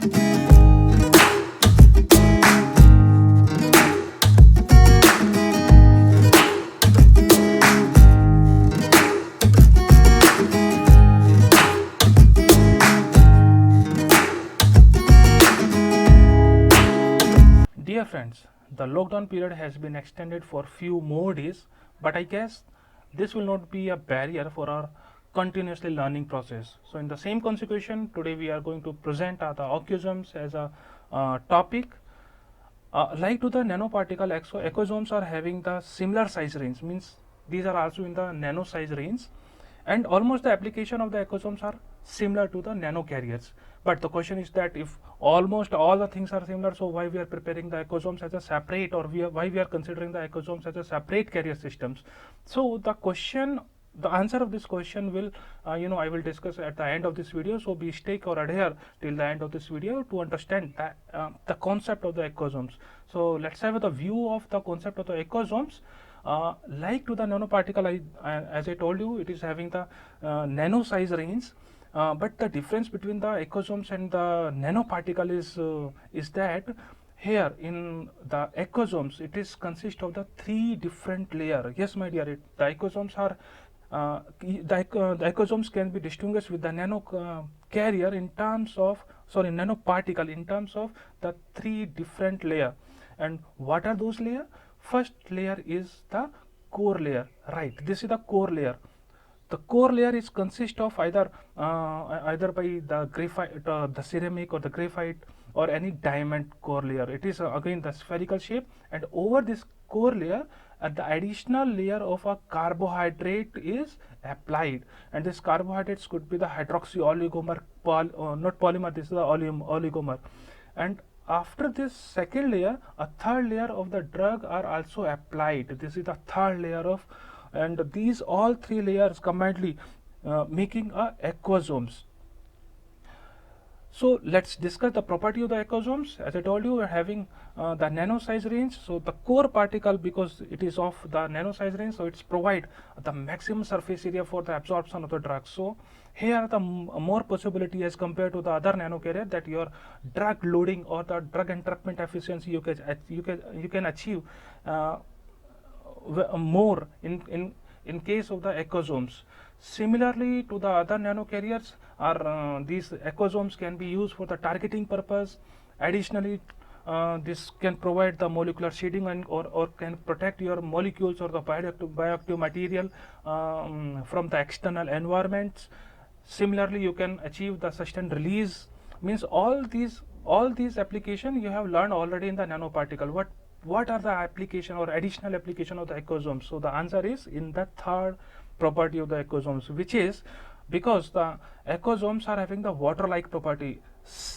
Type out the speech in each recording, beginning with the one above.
Dear friends, the lockdown period has been extended for few more days, but I guess this will not be a barrier for our continuously learning process. So in the same consequence, today we are going to present the ecosomes as a topic. Like to the nanoparticle, ecosomes are having the similar size range, means these are also in the nano size range, and almost the application of the ecosomes are similar to the nano carriers. But the question is that if almost all the things are similar, so why we are preparing the ecosomes as a separate, or why we are considering the ecosomes as a separate carrier systems? So the answer of this question will I will discuss at the end of this video, so be stick or adhere till the end of this video to understand the concept of the ecosomes. So let's have the view of the concept of the ecosomes. Like to the nanoparticle, as I told you, it is having the nano size range, but the difference between the ecosomes and the nanoparticle is that here in the ecosomes it is consist of the three different layer. Yes, my dear, the ecosomes are the ecosomes can be distinguished with the nano carrier in terms of nanoparticle in terms of the three different layer. And what are those layer? First layer is the core layer, right? This is the core layer. The core layer is consist of either by the graphite, the ceramic or the graphite, or any diamond core layer. It is again the spherical shape, and over this core layer the additional layer of a carbohydrate is applied, and this carbohydrates could be the hydroxy oligomer, not polymer, this is the oligomer. And after this second layer, a third layer of the drug are also applied. This is the third layer of, and these all three layers combinedly making a ecosomes. So let's discuss the property of the ecosomes. As I told you, we are having the nano size range. So the core particle, because it is of the nano size range, so it's provide the maximum surface area for the absorption of the drug. So here the more possibility as compared to the other nano carrier, that your drug loading or the drug entrapment efficiency you can achieve more in case of the ecosomes. Similarly to the other nano carriers, these ecosomes can be used for the targeting purpose. Additionally, this can provide the molecular shading or can protect your molecules or the bioactive material from the external environments. Similarly, you can achieve the sustained release. Means all these application you have learned already in the nanoparticle. What are the application or additional application of the ecosomes? So the answer is in the third property of the ecosomes, which is because the ecosomes are having the water-like property,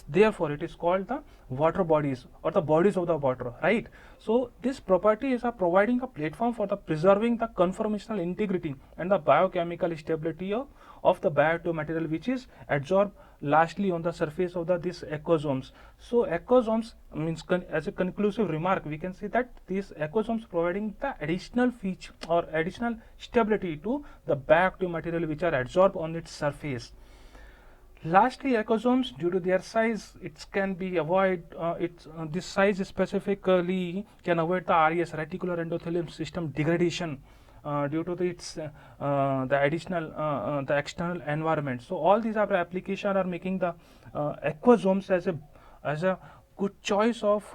therefore it is called the water bodies or the bodies of the water, right? So this property is providing a platform for the preserving the conformational integrity and the biochemical stability of the bioactive material, which is adsorbed lastly on the surface of this ecosomes. So ecosomes means as a conclusive remark, we can say that these ecosomes providing the additional feature or additional stability to the bioactive material which are adsorbed on its surface. Lastly, ecosomes, due to their size, it can be avoid this size specifically can avoid the RES, reticular endothelium system degradation due to the additional the external environment. So all these are application are making the ecosomes as a good choice of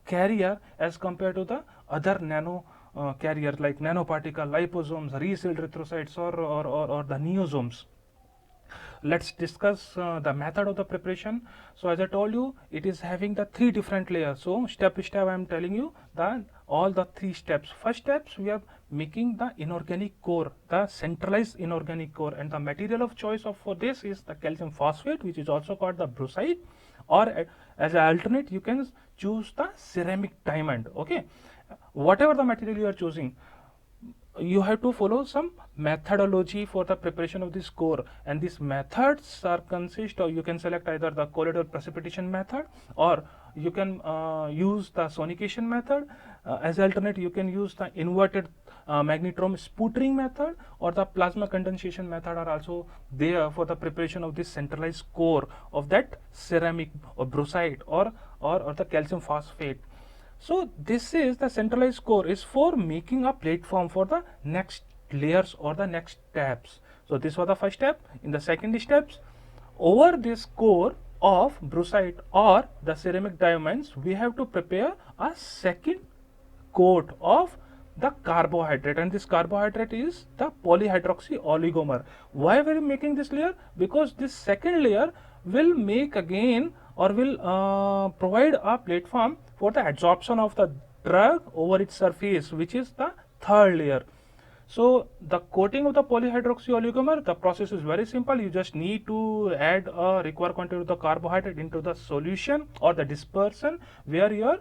carrier as compared to the other nano carrier like nanoparticle, liposomes, resealed erythrocytes, or the neosomes. Let's discuss the method of the preparation. So as I told you, it is having the three different layers. So step by step I am telling you that all the three steps. First steps, we are making the inorganic core, the centralized inorganic core, and the material of choice for this is the calcium phosphate, which is also called the brucite, or as an alternate you can choose the ceramic diamond. Okay, whatever the material you are choosing, you have to follow some methodology for the preparation of this core, and these methods are consist, or you can select either the colloidal precipitation method, or you can use the sonication method. As alternate, you can use the inverted magnetron sputtering method or the plasma condensation method are also there for the preparation of this centralized core of that ceramic or brucite or the calcium phosphate. So this is the centralized core is for making a platform for the next layers or the next steps. So this was the first step. In the second steps, over this core of brucite or the ceramic diamonds, we have to prepare a second coat of the carbohydrate, and this carbohydrate is the polyhydroxy oligomer. Why we are making this layer? Because this second layer will make again or will provide a platform for the adsorption of the drug over its surface, which is the third layer. So the coating of the polyhydroxy oligomer, the process is very simple. You just need to add a required quantity of the carbohydrate into the solution or the dispersion where your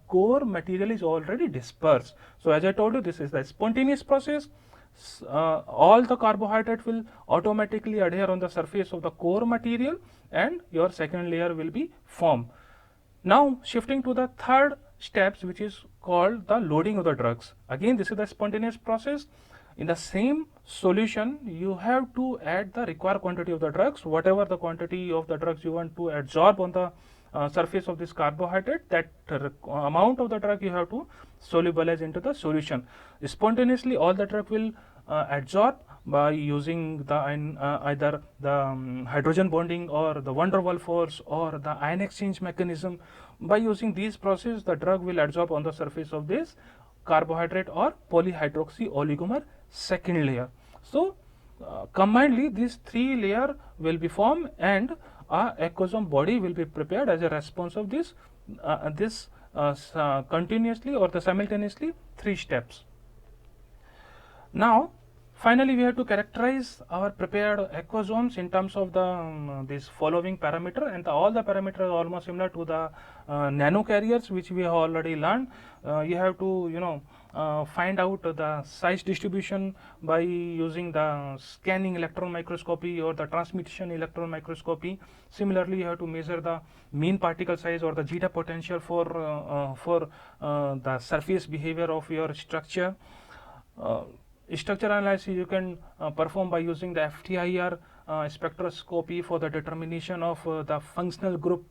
core material is already dispersed. So as I told you, this is the spontaneous process. All the carbohydrate will automatically adhere on the surface of the core material and your second layer will be formed. Now shifting to the third steps, which is called the loading of the drugs. Again, this is the spontaneous process. In the same solution, you have to add the required quantity of the drugs, whatever the quantity of the drugs you want to absorb on the surface of this carbohydrate, that amount of the drug you have to solubilize into the solution. Spontaneously, all the drug will adsorb by using the either the hydrogen bonding or the van der Waals force or the ion exchange mechanism. By using these processes, the drug will adsorb on the surface of this carbohydrate or polyhydroxy oligomer second layer. So combinedly these three layer will be formed and a ecosome body will be prepared as a response of this continuously or the simultaneously three steps. Now finally we have to characterize our prepared ecosomes in terms of the this following parameter, and all the parameters are almost similar to the nanocarriers which we have already learned. You have to find out the size distribution by using the scanning electron microscopy or the transmission electron microscopy. Similarly, you have to measure the mean particle size or the zeta potential for the surface behavior of your structure. Structure analysis you can perform by using the FTIR spectroscopy for the determination of the functional group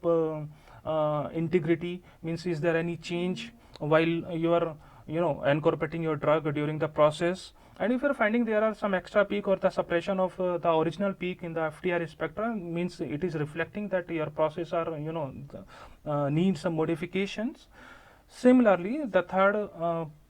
integrity, means is there any change while you are incorporating your drug during the process. And if you are finding there are some extra peak or the suppression of the original peak in the FTIR spectra, means it is reflecting that your process are needs some modifications. Similarly, the third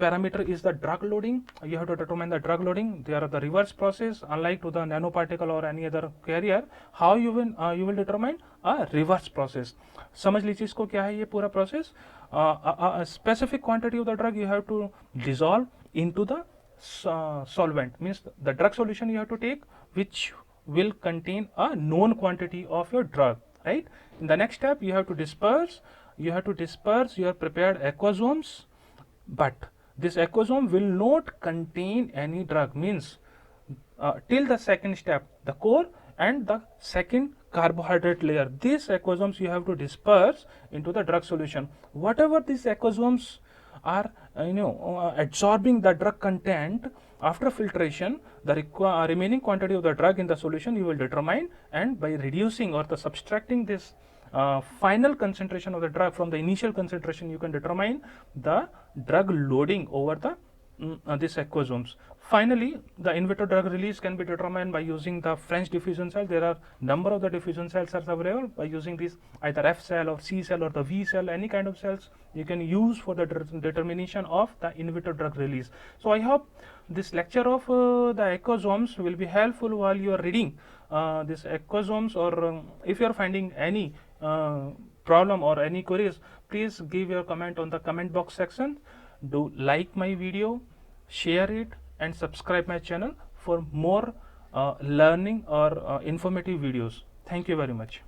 parameter is the drug loading. You have to determine the drug loading. They are the reverse process, unlike to the nanoparticle or any other carrier. How you will determine a reverse process. समझ लीजिए इसको क्या है ये पूरा process. A specific quantity of the drug you have to dissolve into the solvent. Means the drug solution you have to take which will contain a known quantity of your drug. Right. In the next step, you have to disperse. You have to disperse your prepared ecosomes, but this ecosome will not contain any drug, means till the second step, the core and the second carbohydrate layer, these ecosomes you have to disperse into the drug solution. Whatever these ecosomes are absorbing the drug content, after filtration the remaining quantity of the drug in the solution you will determine, and by reducing or the subtracting this final concentration of the drug from the initial concentration, you can determine the drug loading over the these ecosomes. Finally, the in vitro drug release can be determined by using the French diffusion cell. There are number of the diffusion cells are available. By using this either F cell or C cell or the V cell, any kind of cells you can use for the determination of the in vitro drug release. So I hope this lecture of the ecosomes will be helpful while you are reading this ecosomes, or if you are finding any problem or any queries, please give your comment on the comment box section. Do like my video, share it, and subscribe my channel for more learning or informative videos. Thank you very much.